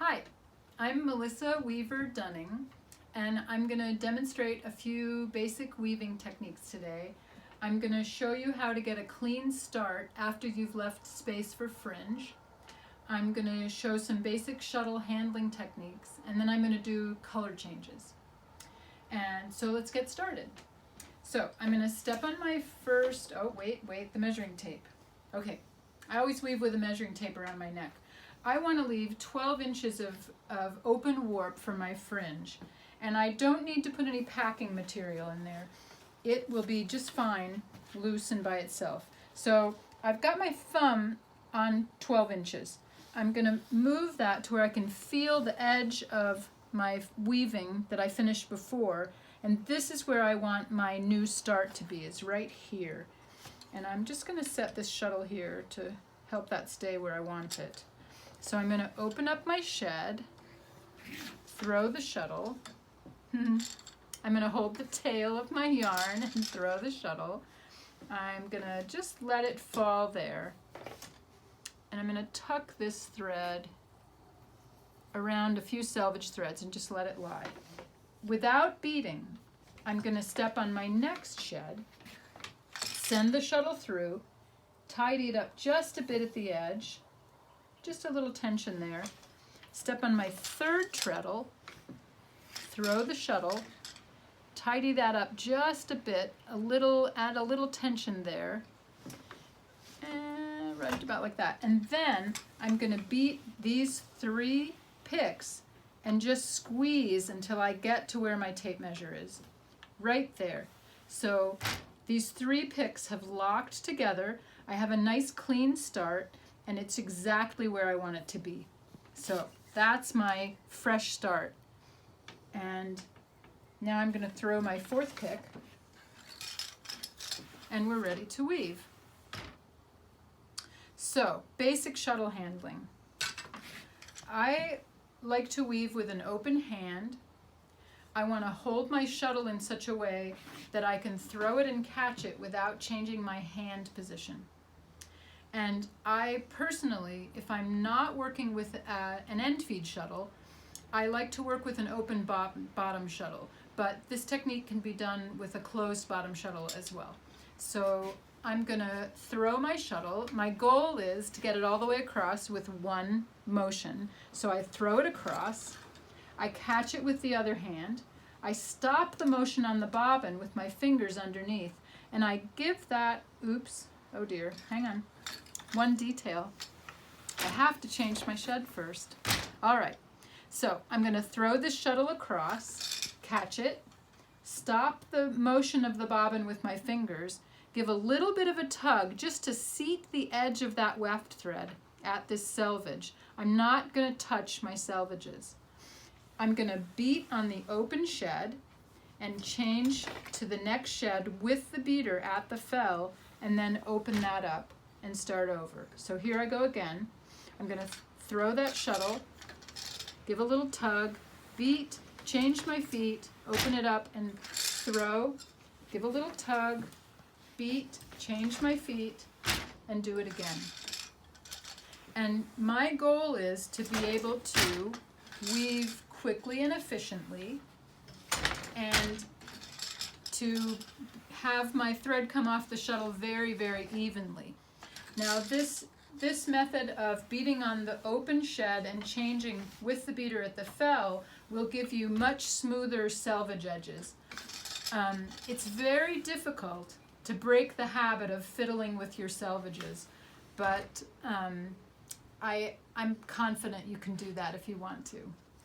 Hi, I'm Melissa Weaver Dunning, and I'm going to demonstrate a few basic weaving techniques today. I'm going to show you how to get a clean start after you've left space for fringe. I'm going to show some basic shuttle handling techniques, and then I'm going to do color changes. And so let's get started. So I'm going to step on my first, the measuring tape. Okay, I always weave with a measuring tape around my neck. I want to leave 12 inches of open warp for my fringe, and I don't need to put any packing material in there. It will be just fine loose and by itself. So I've got my thumb on 12 inches. I'm going to move that to where I can feel the edge of my weaving that I finished before, and this is where I want my new start to be, is right here. And I'm just going to set this shuttle here to help that stay where I want it. So I'm going to open up my shed, throw the shuttle. I'm going to hold the tail of my yarn and throw the shuttle. I'm going to just let it fall there. And I'm going to tuck this thread around a few selvage threads and just let it lie. Without beating, I'm going to step on my next shed, send the shuttle through, tidy it up just a bit at the edge, just a little tension there. Step on my third treadle, throw the shuttle, tidy that up just a bit, add a little tension there, and right about like that. And then I'm going to beat these 3 picks and just squeeze until I get to where my tape measure is, right there. So these 3 picks have locked together. I have a nice clean start, and it's exactly where I want it to be. So that's my fresh start. And now I'm going to throw my 4th pick, and we're ready to weave. So, basic shuttle handling. I like to weave with an open hand. I want to hold my shuttle in such a way that I can throw it and catch it without changing my hand position. And I personally, if I'm not working with an end feed shuttle, I like to work with an open bottom shuttle, but this technique can be done with a closed bottom shuttle as well. So I'm going to throw my shuttle. My goal is to get it all the way across with one motion. So I throw it across, I catch it with the other hand, I stop the motion on the bobbin with my fingers underneath, and I give that, oh dear, hang on. One detail. I have to change my shed first. All right, so I'm going to throw this shuttle across, catch it, stop the motion of the bobbin with my fingers, give a little bit of a tug just to seat the edge of that weft thread at this selvage. I'm not going to touch my selvages. I'm going to beat on the open shed and change to the next shed with the beater at the fell, and then open that up and start over. So here I go again. I'm going to throw that shuttle, give a little tug, beat, change my feet, open it up and throw, give a little tug, beat, change my feet, and do it again. And my goal is to be able to weave quickly and efficiently, and to have my thread come off the shuttle very, very evenly. Now this method of beating on the open shed and changing with the beater at the fell will give you much smoother selvage edges. It's very difficult to break the habit of fiddling with your selvages, but I'm confident you can do that if you want to.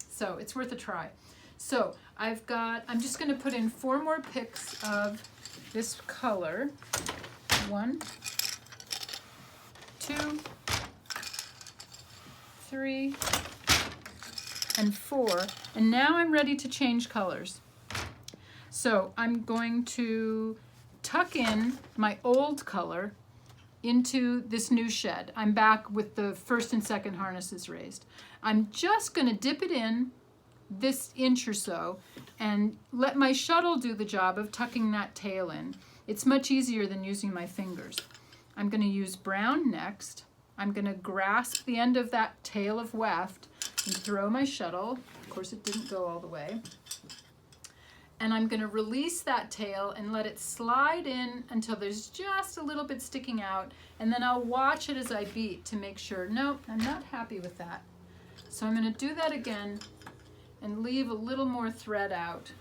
So it's worth a try. So I'm just going to put in 4 more picks of this color. 1, 2, 3, and 4. And now I'm ready to change colors. So I'm going to tuck in my old color into this new shed. I'm back with the 1st and 2nd harnesses raised. I'm just going to dip it in this inch or so and let my shuttle do the job of tucking that tail in. It's much easier than using my fingers. I'm going to use brown next. I'm going to grasp the end of that tail of weft and throw my shuttle. Of course, it didn't go all the way. And I'm going to release that tail and let it slide in until there's just a little bit sticking out. And then I'll watch it as I beat to make sure, no, I'm not happy with that. So I'm going to do that again and leave a little more thread out.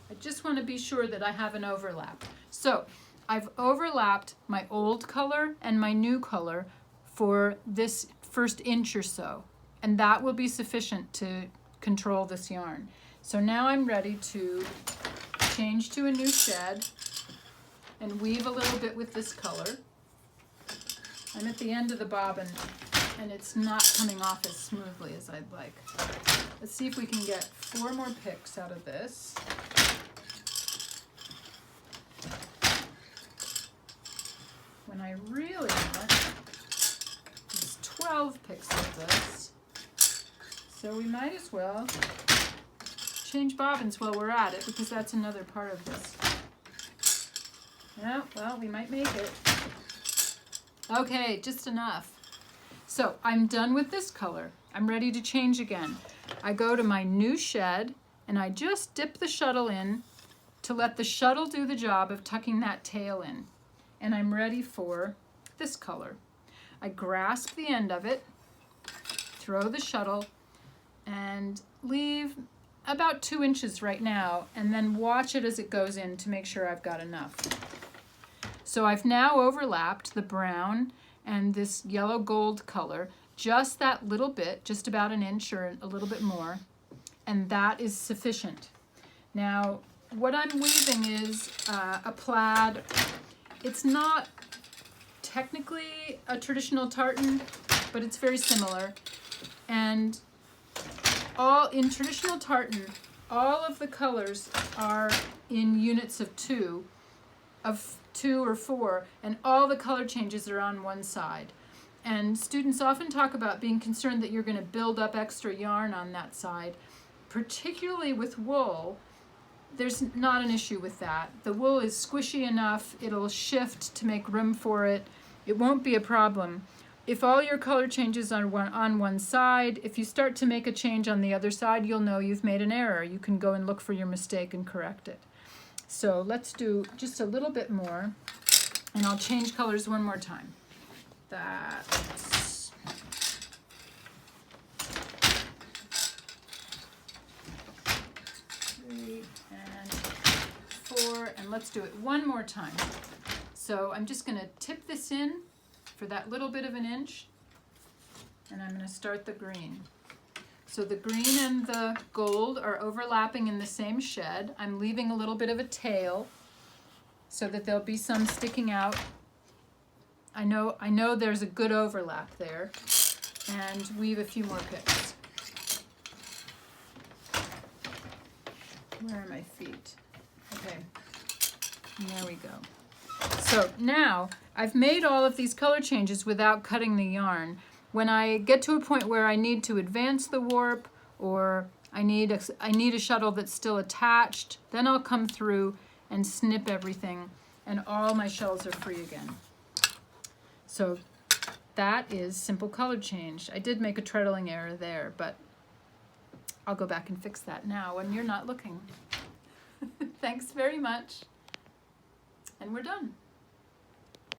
I just want to be sure that I have an overlap. So I've overlapped my old color and my new color for this first inch or so. And that will be sufficient to control this yarn. So now I'm ready to change to a new shed and weave a little bit with this color. I'm at the end of the bobbin and it's not coming off as smoothly as I'd like. Let's see if we can get 4 more picks out of this. When I really want is 12 picks of this. So we might as well change bobbins while we're at it, because that's another part of this. Yeah, well, we might make it. Okay, just enough. So I'm done with this color. I'm ready to change again. I go to my new shed and I just dip the shuttle in to let the shuttle do the job of tucking that tail in. And I'm ready for this color. I grasp the end of it, throw the shuttle, and leave about 2 inches right now, and then watch it as it goes in to make sure I've got enough. So I've now overlapped the brown and this yellow gold color, just that little bit, just about an inch or a little bit more, and that is sufficient. Now, what I'm weaving is a plaid. It's not technically a traditional tartan, but it's very similar. And in traditional tartan, all of the colors are in units of 2 or 4, and all the color changes are on one side. And students often talk about being concerned that you're going to build up extra yarn on that side. Particularly with wool, there's not an issue with that. The wool is squishy enough, it'll shift to make room for it. It won't be a problem. If all your color changes on one side, if you start to make a change on the other side, you'll know you've made an error. You can go and look for your mistake and correct it. So let's do just a little bit more, and I'll change colors one more time. That's 3 and 4, and let's do it one more time. So I'm just going to tip this in for that little bit of an inch, and I'm going to start the green. So the green and the gold are overlapping in the same shed. I'm leaving a little bit of a tail so that there'll be some sticking out. I know there's a good overlap there, and weave a few more picks. Where are my feet? Okay, and there we go. So now I've made all of these color changes without cutting the yarn. When I get to a point where I need to advance the warp, or I need a shuttle that's still attached, then I'll come through and snip everything, and all my shells are free again. So that is simple color change. I did make a treadling error there, but I'll go back and fix that now when you're not looking. Thanks very much. And we're done.